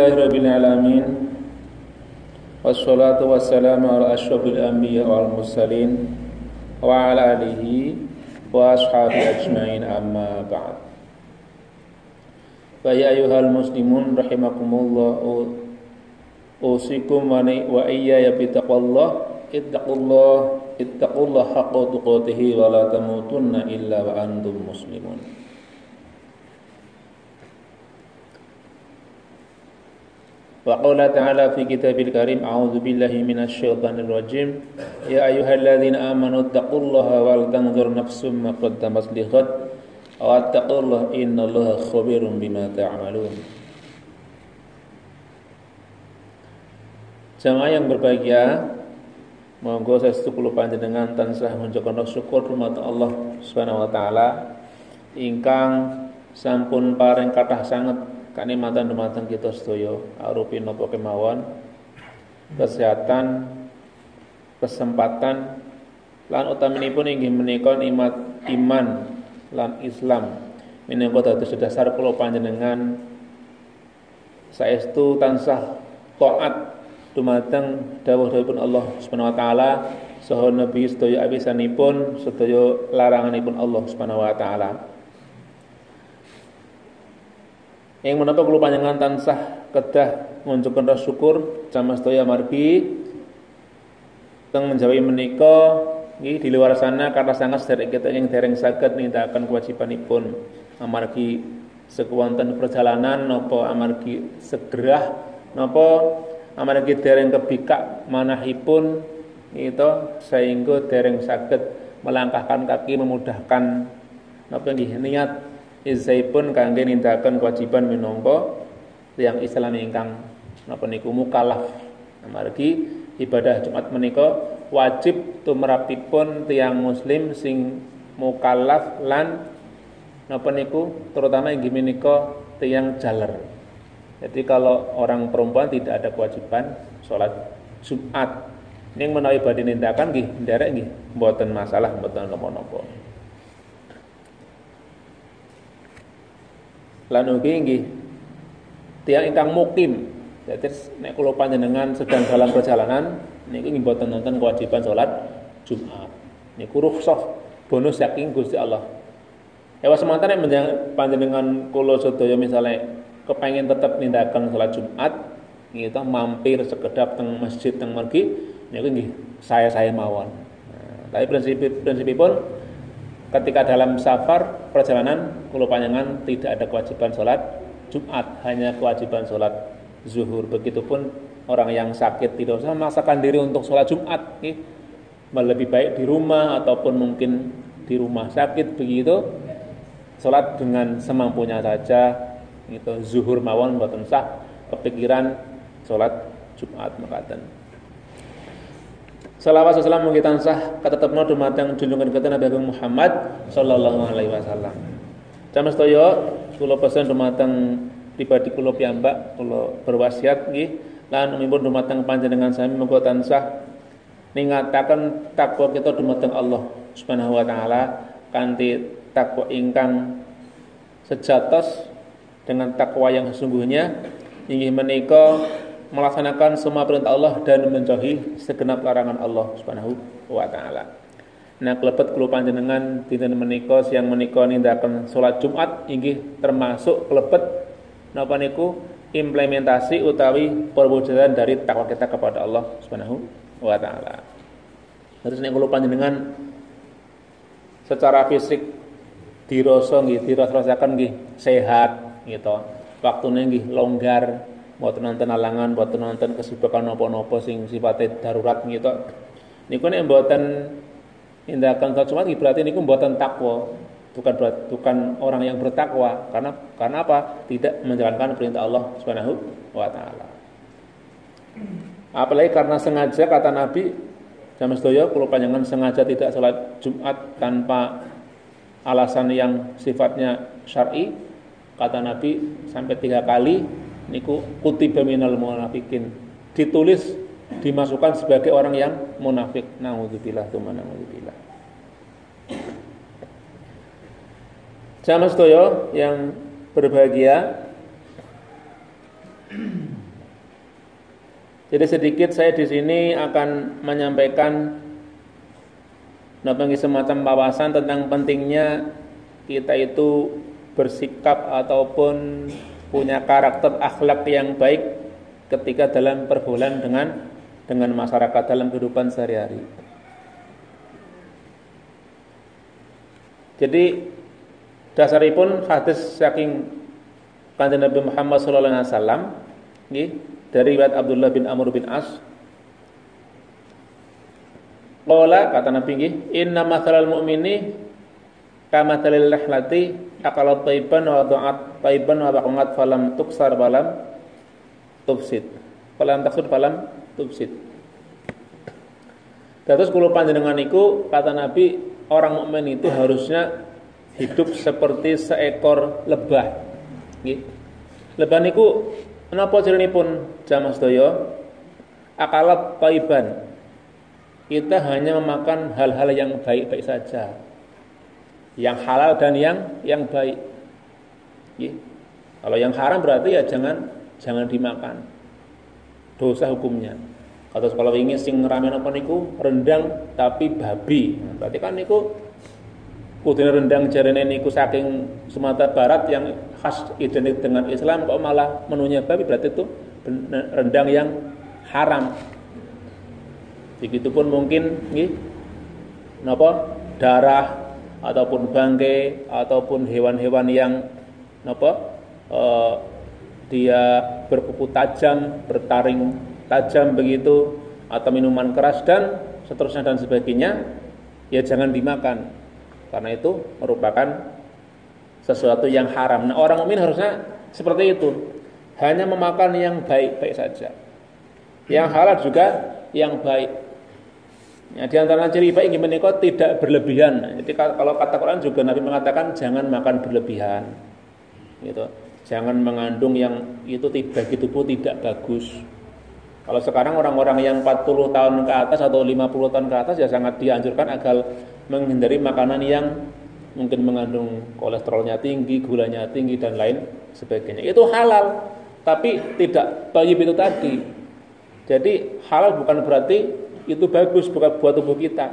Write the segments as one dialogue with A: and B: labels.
A: Alhamdulillahirabbil alamin. Wassalatu wassalamu ala asyrofil anbiya wal mursalin wa ala alihi wa ashabihi ajmain, amma ba'd. Fa ya ayyuhal muslimun rahimakumullah, usikum wa iyaya bi taqwallah. Ittaqullah haqqa tuqatih wa la tamutunna illa wa antum muslimun. Wa qala ta'ala fi kitabil karim, a'udzu billahi minasy syaithanir rajim. Ya ayyuhalladzina amanu taqullaha wal tanzur nafsum ma qaddamat lighad wa taqullaha innallaha khabirum bima ta'malun. Jamaah yang berbahagia, monggo saestu kula panjenengan tansah munjuk syukur dumateng Allah Subhanahu wa taala ingkang sampun paring kathah sanget kanikmatan dumateng kita sedaya arupi napa kemawon kesehatan, kesempatan lan utaminipun inggih menika nikmat iman lan Islam minangka dados dasar kula panjenengan saestu tansah taat dumateng dawuh-dawuhipun Allah Subhanahu wa taala saha nabi sedaya abisanipun sedaya laranganipun Allah Subhanahu wa taala. Yang menapa kula panjenengan tansah kedah ngunjuken rasa syukur jamaah sedaya margi teng menjawi menika nggih di luar sana kata sangat sedherek kita yang dereng saged nindakaken kewajibanipun amargi sekuwonten perjalanan napa amargi segerah napa amargi dereng kebikak manahipun itu sehingga dereng saged melangkahkan kaki memudahkan napa nggih niat izaipun kangge nindakaken kewajiban minangka tiyang Islam ingkang napa niku mukallaf. Amargi ibadah Jumat menika wajib tumrapipun tiyang muslim sing mukallaf lan napa niku terutama inggih menika tiyang jaler. Jadi kalau orang perempuan tidak ada kewajiban sholat Jumat, ning menawi badhe nindakaken nggih nderek nggih mboten masalah, mboten napa-napa. Lan ugi nggih tiyang ingkang mukim, dadi nek kula panjenengan sedang dalam perjalanan niku nggih mboten nonton kewajiban salat Jumat. Niku rukhsah bonus saking Gusti Allah. Ewa semanten nek panjenengan kula sedaya misale kepengin tetep nindakaken salat Jumat nggih ta mampir sekedap teng masjid teng margi niku nggih saya mawon. Nah, tapi prinsipipun ketika dalam safar perjalanan kula panjenengan tidak ada kewajiban salat Jumat, hanya kewajiban salat zuhur. Begitupun orang yang sakit tidak usah memaksakan diri untuk salat Jumat, nggih. Lebih baik di rumah ataupun mungkin di rumah sakit begitu salat dengan semampunya saja. Itu zuhur mawon mboten sah kepikiran salat Jumat mekaten. Salawat salam mugi tansah katetepna dumateng junjungan kita Nabi Agung Muhammad sallallahu alaihi wasallam. Jamaah sedaya kula pesen dumateng pribadi kula piyambak kula berwasiat nggih lan umipun dumateng panjenengan sami muga tansah ningataken takwa kita dumateng Allah Subhanahu wa taala kanthi takwa ingkang sejatos dengan takwa yang sesungguhnya inggih menika melaksanakan semua perintah Allah dan menjauhi segenap larangan Allah Subhanahu wa taala. Nah, klebet kula panjenengan dinten menika siang menika nindakaken salat Jumat inggih termasuk klebet napa niku implementasi utawi perwujudan dari takwa kita kepada Allah Subhanahu wa taala. Terus nek kula panjenengan secara fisik dirasa nggih dirasaken nggih sehat gitu. Waktune nggih longgar, mboten nonton alangan, mboten nonton kesibukan napa-napa sing sifatnya darurat gitu. Niku nek mboten nindakaken salat Jumat berarti niku mboten takwa. Bukan orang yang bertakwa. Karena apa? Tidak menjalankan perintah Allah Subhanahu wa taala. Apalagi karena sengaja kata Nabi jamaah sedaya kula panjenengan sengaja tidak salat Jumat tanpa alasan yang sifatnya syar'i, kata Nabi sampai 3 kali niku kutiba minal munafikin, ditulis dimasukkan sebagai orang yang munafik. Nauzubillah tsumma nauzubillah. Jamaah sedaya yang berbahagia, Jadi sedikit saya di sini akan menyampaikan semacam wawasan tentang pentingnya kita itu bersikap ataupun punya karakter akhlak yang baik ketika dalam pergaulan dengan masyarakat dalam kehidupan sehari-hari. Jadi dasaripun hadis saking Kanjeng Nabi Muhammad sallallahu alaihi wasallam nggih dari riwayat Abdullah bin Amr bin As. Qala kata Nabi nggih, inna mathalal mu'mini kamathalil lahlati aqalat tayyiban wa da'at tayyiban wa baqat falam tuksar falam tufsid. Falam taksud falam tufsid. Terus kula panjenengan niku kata Nabi, orang mukmin itu harusnya hidup seperti seekor lebah. Nggih. Lebah niku menapa cirinipun jamaah sedaya? Akalat tayyiban. Kita hanya memakan hal-hal yang baik-baik saja, yang halal dan yang baik. Ya. Kalau yang haram berarti ya jangan dimakan. Dosa hukumnya. Atau kalau ingin sing ramen apa niku rendang tapi babi. Berarti kan niku kudune rendang jarene niku saking Sumatera Barat yang khas identik dengan Islam kok malah menunya babi, berarti itu rendang yang haram. Begitupun mungkin nggih napa darah ataupun bangkai ataupun hewan-hewan yang napa dia berkuku tajam, bertaring tajam begitu, atau minuman keras dan seterusnya dan sebagainya, ya jangan dimakan karena itu merupakan sesuatu yang haram. Nah, orang mukmin harusnya seperti itu, hanya memakan yang baik-baik saja, yang halal juga yang baik. Ya, di antara ciri baik gimana kok tidak berlebihan. Jadi kalau kata Quran juga Nabi mengatakan jangan makan berlebihan. Gitu. Jangan mengandung yang itu bagi tubuh tidak bagus. Kalau sekarang orang-orang yang 40 tahun ke atas atau 50 tahun ke atas ya sangat dianjurkan agar menghindari makanan yang mungkin mengandung kolesterolnya tinggi, gulanya tinggi dan lain sebagainya. Itu halal, tapi tidak thayyib itu tadi. Jadi halal bukan berarti itu bagus buat tubuh kita,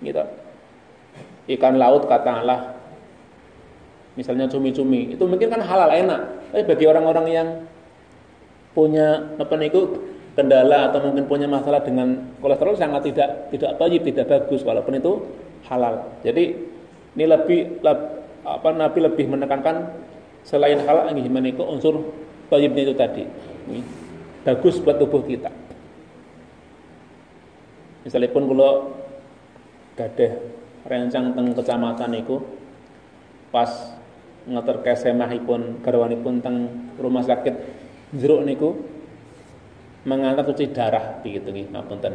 A: gitu. Ikan laut katakanlah, misalnya cumi-cumi, itu mungkin kan halal enak, tapi bagi orang-orang yang punya kendala atau mungkin punya masalah dengan kolesterol sangat tidak thayyib, tidak bagus walaupun itu halal. Jadi ini Nabi lebih menekankan selain halal gimana itu unsur thayyibnya itu tadi, ini bagus buat tubuh kita. Misalnya pun kalau gadah rencang teng kecamatan niku pas ngeterke semahipun garwanipun teng rumah sakit jeruk niku mengantar cuci darah begitu nggih ngapunten.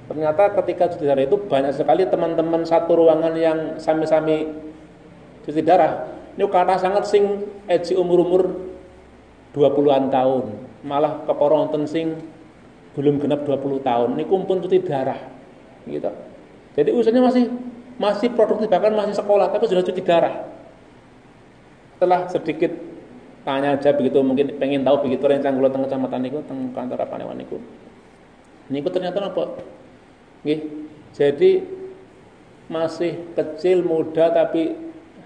A: Ternyata ketika cuci darah itu banyak sekali teman-teman satu ruangan yang sami-sami cuci darah. Niku kata sangat sing eji umur-umur 20-an tahun, malah keporo wonten sing belum genap 20 tahun niku pun cuci darah. Gitu. Jadi usianya masih produktif, bahkan masih sekolah tapi sudah cuci darah. Setelah sedikit tanya aja begitu, mungkin pengen tahu begitu rencang kula teng kecamatan niku teng kantor apa newan niku. Niku ternyata apa? Nggih. Jadi masih kecil muda tapi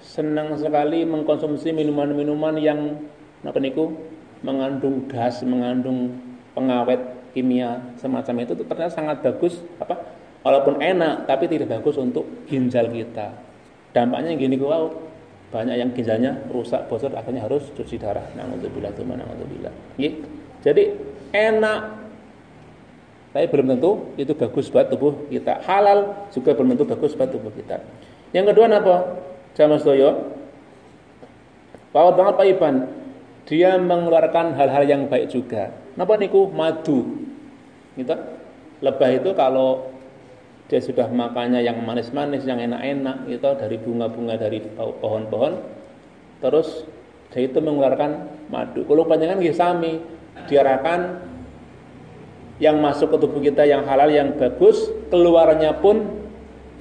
A: senang sekali mengkonsumsi minuman-minuman yang napa niku mengandung gas, mengandung pengawet kimia semacam itu ternyata sangat bagus walaupun enak tapi tidak bagus untuk ginjal kita. Dampaknya gini wow, banyak yang ginjalnya rusak, bocor, akhirnya harus cuci darah. Na'udzubillah. Jadi enak tapi belum tentu itu bagus buat tubuh kita. Halal juga belum tentu bagus buat tubuh kita. Yang kedua apa? Jamaah sedaya. Bahwa banget Pak Iban, dia mengeluarkan hal-hal yang baik juga. Napa niku? Madu. Gitu. Lebah itu kalau dia sudah makannya yang manis-manis, yang enak-enak gitu dari bunga-bunga dari pohon-pohon, terus dia itu mengeluarkan madu. Kalau panjenengan nggih sami diarahkan yang masuk ke tubuh kita yang halal yang bagus, keluarnya pun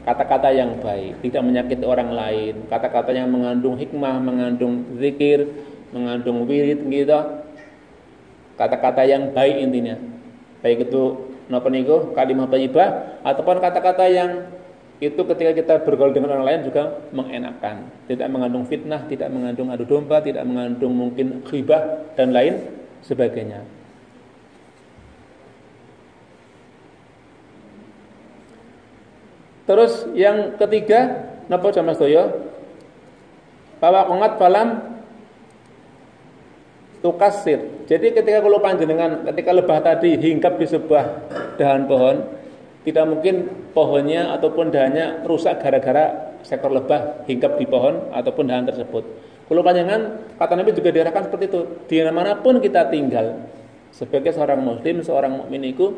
A: kata-kata yang baik, tidak menyakiti orang lain, kata-kata yang mengandung hikmah, mengandung zikir, mengandung wirid gitu. Kata-kata yang baik intinya. baik itu napa niku kalimat thayyibah ataupun kata-kata yang itu ketika kita bergaul dengan orang lain juga mengenakan, tidak mengandung fitnah, tidak mengandung adu domba, tidak mengandung mungkin ghibah dan lain sebagainya. Terus yang ketiga napa Mas Toyo? Bahwa kongat falam tukasir. Jadi ketika kula panjenengan ketika lebah tadi hinggap di sebuah dahan pohon, tidak mungkin pohonnya ataupun dahannya rusak gara-gara seekor lebah hinggap di pohon ataupun dahan tersebut. Kula panjenengan kata Nabi juga diarahkan seperti itu. Di manapun kita tinggal sebagai seorang muslim, seorang mukmin itu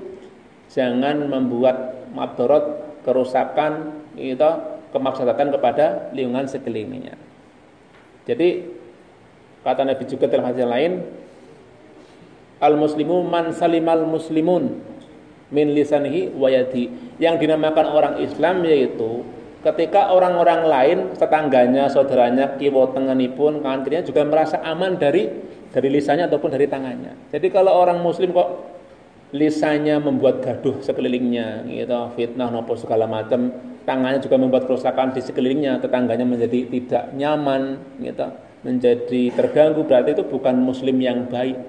A: jangan membuat madharat, kerusakan itu kemaksudatan kepada lingkungan sekelilingnya. Jadi kata Nabi juga dalam hadis lain, al-muslimu man salimal muslimun min lisanihi wa yadihi. Yang dinamakan orang Islam yaitu ketika orang-orang lain, tetangganya, saudaranya, kiwa tengenipun, kanan kirinya juga merasa aman dari lisannya ataupun dari tangannya. Jadi kalau orang muslim kok lisannya membuat gaduh sekelilingnya, gitu, fitnah nopo segala macam, tangannya juga membuat kerusakan di sekelilingnya, tetangganya menjadi tidak nyaman, gitu, menjadi terganggu, berarti itu bukan muslim yang baik.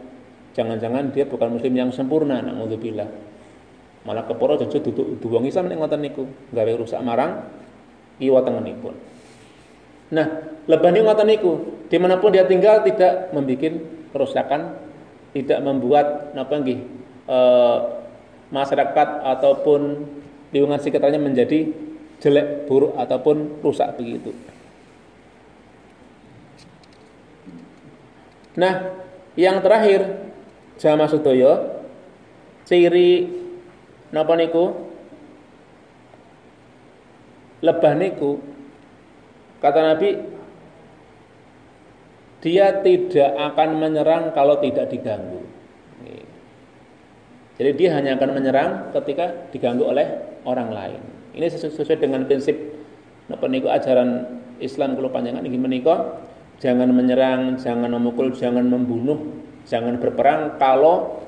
A: Jangan-jangan dia bukan muslim yang sempurna, naudzubillah. Malah keporo jojo duduk wong Islam nek ngoten niku, gawe rusak marang kiwa tengenipun. Nah, lebah niku ngoten niku, dimanapun dia tinggal tidak membuat kerusakan, tidak membuat napa nggih masyarakat ataupun lingkungan sekitarnya menjadi jelek, buruk ataupun rusak begitu. Nah, yang terakhir jamaah sedaya, ciri napa niku? Lebah niku kata Nabi dia tidak akan menyerang kalau tidak diganggu. Jadi dia hanya akan menyerang ketika diganggu oleh orang lain. Ini sesuai dengan prinsip napa niku ajaran Islam kula panjenengan inggih menika, jangan menyerang, jangan memukul, jangan membunuh, jangan berperang kalau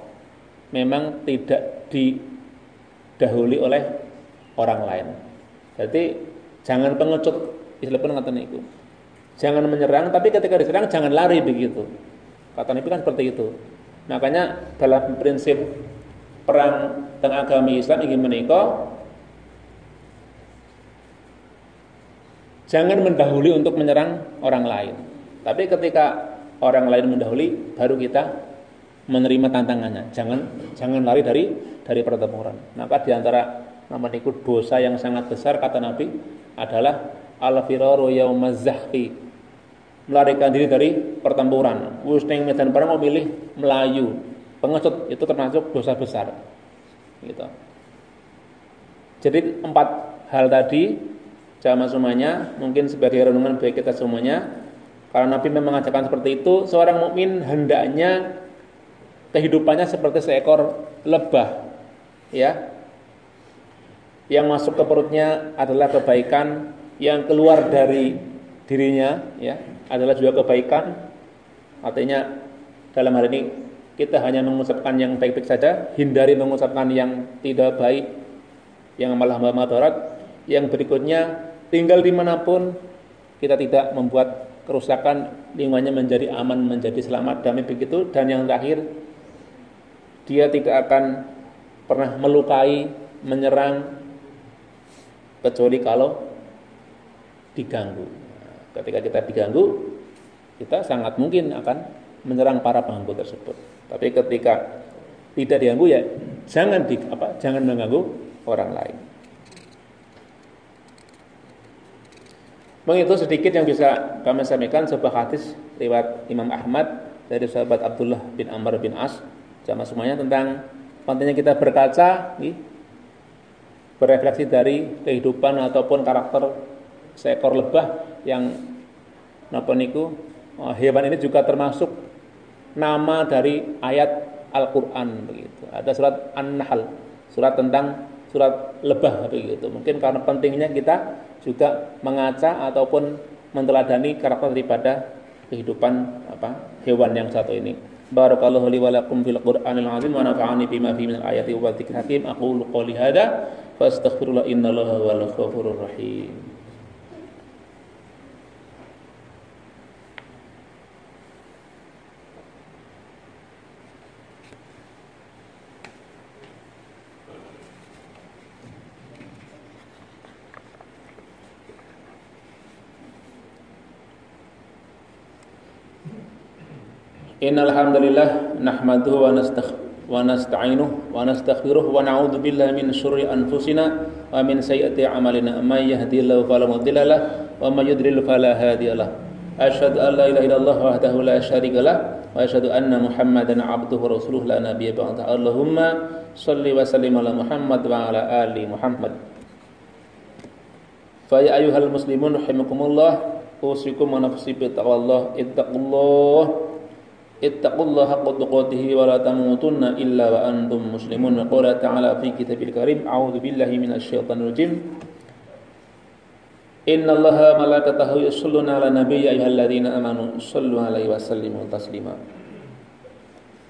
A: memang tidak didahului oleh orang lain. Jadi jangan pengecut, istilah pun ngoten niku. Jangan menyerang, tapi ketika diserang jangan lari begitu. Kata Nabi kan seperti itu. Makanya dalam prinsip perang teng agami Islam ingin menika jangan mendahului untuk menyerang orang lain. Tapi ketika orang lain mendahului baru kita menerima tantangannya. Jangan lari dari pertempuran. Maka di antara nama niku dosa yang sangat besar kata Nabi adalah al-firaru yaumaz zahfi. Melarikan diri dari pertempuran. Wis ning medan perang mau milih melayu. Pengecut itu termasuk dosa besar. Gitu. Jadi 4 hal tadi jamaah semuanya mungkin sebagai renungan bagi kita semuanya. Karena Nabi memang mengajarkan seperti itu, seorang mukmin hendaknya kehidupannya seperti seekor lebah, ya. Yang masuk ke perutnya adalah kebaikan, yang keluar dari dirinya, ya, adalah juga kebaikan. Artinya dalam hal ini kita hanya mengucapkan yang baik-baik saja, hindari mengucapkan yang tidak baik, yang malah madarat. Yang berikutnya, tinggal dimanapun kita tidak membuat kerusakan, lingkungannya menjadi aman, menjadi selamat, damai begitu. Dan yang terakhir, dia tidak akan pernah melukai, menyerang, kecuali kalau diganggu. Ketika kita diganggu, kita sangat mungkin akan menyerang para pengganggu tersebut. Tapi ketika tidak diganggu ya jangan mengganggu orang lain. Begitu sedikit yang bisa kami sampaikan sebuah hadis riwayat Imam Ahmad dari sahabat Abdullah bin Amr bin As sama semuanya tentang pentingnya kita berkaca, berefleksi dari kehidupan ataupun karakter seekor lebah yang napa niku hewan ini juga termasuk nama dari ayat Al-Qur'an begitu. Ada surat An-Nahl, surat tentang surat lebah begitu. Mungkin karena pentingnya kita juga mengaca ataupun menteladani karakter daripada kehidupan hewan yang satu ini. Barakallahu li wa lakum fil Qur'anil azim wa nafa'ani bima fihi minal ayati wa dzikril hakim. Aqulu qouli hadza fastaghfirullah innallaha huwal ghafurur rahim. Innal hamdalillah nahmaduhu wa nasta'inuhu wa nastaghfiruh wa na'udzu billahi min syururi anfusina wa min sayyiati a'malina may yahdihillahu fala mudilla lahu wa may yudlil fala hadiya lahu. Asyhadu an la ilaha illallah wahdahu la syarika lahu wa asyhadu anna Muhammadan 'abduhu wa rasuluhu la nabiyya ba'dahu. Allahumma shalli wa sallim ala Muhammad wa ala ali Muhammad. Fa ya ayyuhal muslimun rahimakumullah, usikum wa nafsi bi taqwallah. Ittaqullaha haqqa tuqatih wa la tamutunna illa wa antum muslimun. Qala ta'ala fi kitabil karim, a'udzu billahi minasy syaithanir rajim. Innallaha malaikatahu yusholluna 'alan nabiyyi ayyuhalladzina amanu shallu 'alaihi wa sallimu taslima.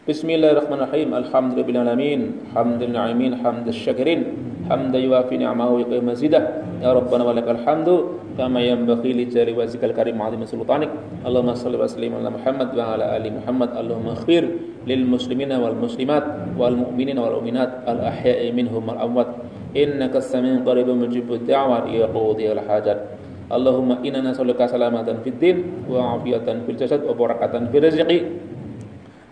A: Bismillahirrahmanirrahim. Alhamdulillahil alamin, hamdal na'imin, hamdash syakirin, hamdan yuwafi ni'amahu wa yuqim mazidah. Ya Rabbana wa lakal hamdu kama yanbaghi li jalali wajhikal karim 'azimi sultanik. Allahumma shalli wa sallim ala Muhammad wa ala ali Muhammad. Allahumma ighfir lil muslimina wal muslimat wal mu'minina wal mu'minat al ahya'i minhum wal amwat innaka as-sami'un qaribun mujibud da'wat ya qadhiyal hajat. Allahumma inna nas'aluka salamatan fid din wa 'afiyatan fil jasad wa barakatan fil rizqi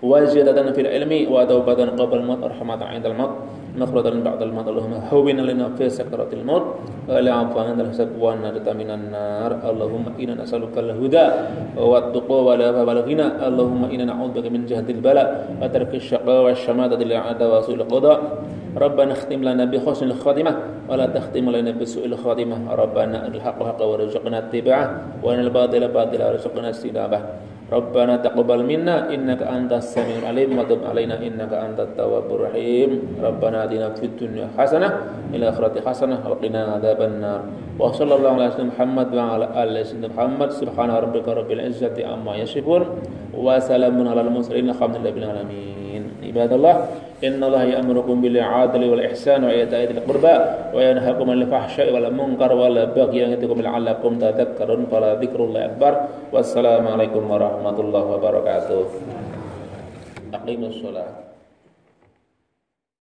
A: wa ziyadatan fil ilmi wa tawbatan qabla al-maut wa rahmatan 'indal maut maghfiratan ba'dal maut. Allahumma hawwin lana fi sakaratil maut wa la 'afwan dal hisab wa najatan minan nar. Allahumma inna nas'aluka al-huda wa at-tuqa wa la balaghina. Allahumma inna na'udzubika min jahdil bala wa tarkish shaqa wa syamatati al-'ada wa su'il qada. Rabbana ikhtim lana bi husnil khatimah wa la takhtim lana bi su'il khatimah. Rabbana al-haqqa haqqan warzuqna ittiba'ah wa anil batila batila warzuqna ijtinabah. Rabbana taqabbal minna innaka antas samiul alim wa tub alaina innaka antat tawwabur rahim. Rabbana atina fid dunya hasanah ila akhirati hasanah wa qina adzabannar. Wa sallallahu ala sayyidina Muhammad wa ala ali sayyidina Muhammad. Subhana rabbika rabbil izzati amma yasifun wa salamun alal mursalin alhamdulillahi rabbil alamin. Ibadallah, innallaha ya'murukum bil 'adli wal ihsani wa ita'i dzil qurba wa yanhaakum 'anil fahsya'i wal munkar wal baghi ya'idzukum la'allakum tadhakkarun. Fala dzikrullahi akbar. Wassalamu alaikum warahmatullahi wabarakatuh. Aqimus shalah.